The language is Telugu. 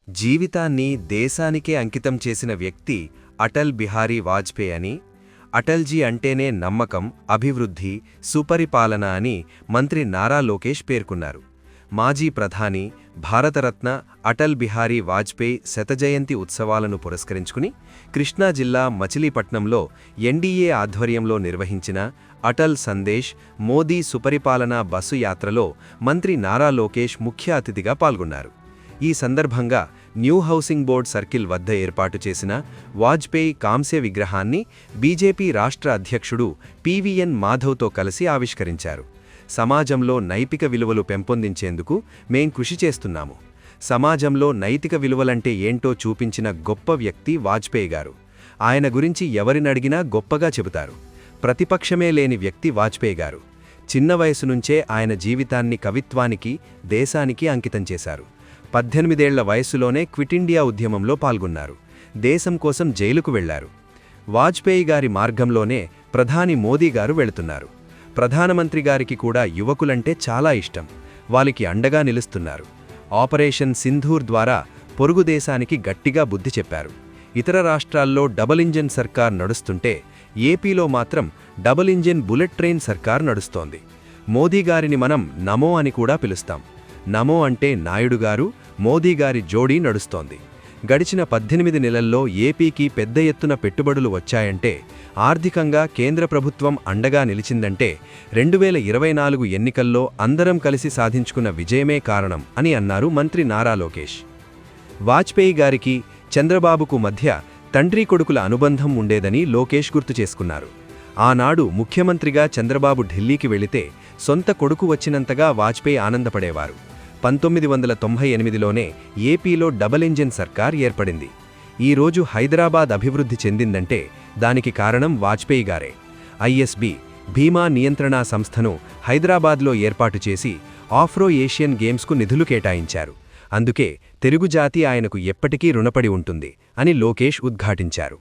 జీవితాన్ని దేశానికే అంకితం చేసిన వ్యక్తి అటల్ బిహారీ వాజ్పేయి అని, అటల్జీ అంటేనే నమ్మకం, అభివృద్ధి, సుపరిపాలన అని మంత్రి నారా లోకేష్ పేర్కొన్నారు. మాజీ ప్రధాని, భారతరత్న అటల్ బిహారీ వాజ్పేయి శతజయంతి ఉత్సవాలను పురస్కరించుకుని కృష్ణా జిల్లా మచిలీపట్నంలో ఎన్డీఏ ఆధ్వర్యంలో నిర్వహించిన అటల్ సందేశ్ మోదీ సుపరిపాలన బస్సు యాత్రలో మంత్రి నారా లోకేష్ ముఖ్య అతిథిగా పాల్గొన్నారు. ఈ సందర్భంగా న్యూ హౌసింగ్ బోర్డ్ సర్కిల్ వద్ద ఏర్పాటు చేసిన వాజ్పేయి కాంస్య విగ్రహాన్ని బీజేపీ రాష్ట్ర అధ్యక్షుడు పీవీఎన్ మాధవ్తో కలిసి ఆవిష్కరించారు. సమాజంలో నైతిక విలువలు పెంపొందించేందుకు మేం కృషి చేస్తున్నాము. సమాజంలో నైతిక విలువలంటే ఏంటో చూపించిన గొప్ప వ్యక్తి వాజ్పేయి గారు. ఆయన గురించి ఎవరినడిగినా గొప్పగా చెబుతారు. ప్రతిపక్షమే లేని వ్యక్తి వాజ్పేయి గారు. చిన్న వయసు నుంచే ఆయన జీవితాన్ని కవిత్వానికి, దేశానికి అంకితం చేశారు. 18 ఏళ్ల వయస్సులోనే క్విట్ ఇండియా ఉద్యమంలో పాల్గొన్నారు. దేశం కోసం జైలుకు వెళ్లారు. వాజ్పేయి గారి మార్గంలోనే ప్రధాని మోదీ గారు వెళుతున్నారు. ప్రధానమంత్రి గారికి కూడా యువకులంటే చాలా ఇష్టం. వాళ్ళకి అండగా నిలుస్తున్నారు. ఆపరేషన్ సింధూర్ ద్వారా పొరుగు దేశానికి గట్టిగా బుద్ధి చెప్పారు. ఇతర రాష్ట్రాల్లో డబుల్ ఇంజిన్ సర్కార్ నడుస్తుంటే ఏపీలో మాత్రం డబుల్ ఇంజిన్ బుల్లెట్ ట్రైన్ సర్కార్ నడుస్తోంది. మోదీ గారిని మనం నమో అని కూడా పిలుస్తాం. నమో అంటే నాయుడు గారు, మోదీ గారి జోడీ నడుస్తోంది. గడిచిన 18 నెలల్లో ఏపీకి పెద్ద ఎత్తున పెట్టుబడులు వచ్చాయంటే, ఆర్థికంగా కేంద్ర ప్రభుత్వం అండగా నిలిచిందంటే 2024 ఎన్నికల్లో అందరం కలిసి సాధించుకున్న విజయమే కారణం అని అన్నారు మంత్రి నారా లోకేష్. వాజ్పేయి గారికి, చంద్రబాబుకు మధ్య తండ్రి కొడుకుల అనుబంధం ఉండేదని లోకేష్ గుర్తు చేసుకున్నారు. ఆనాడు ముఖ్యమంత్రిగా చంద్రబాబు ఢిల్లీకి వెళితే సొంత కొడుకు వచ్చినంతగా వాజ్పేయి ఆనందపడేవారు. 1998లోనే ఏపీలో డబుల్ ఇంజిన్ సర్కార్ ఏర్పడింది. ఈరోజు హైదరాబాద్ అభివృద్ధి చెందిందంటే దానికి కారణం వాజ్పేయి గారే. ఐఎస్బీ భీమా నియంత్రణా సంస్థను హైదరాబాద్లో ఏర్పాటు చేసి ఆఫ్రో ఏషియన్ గేమ్స్కు నిధులు కేటాయించారు. అందుకే తెలుగు జాతి ఆయనకు ఎప్పటికీ రుణపడి ఉంటుంది అని లోకేష్ ఉద్ఘాటించారు.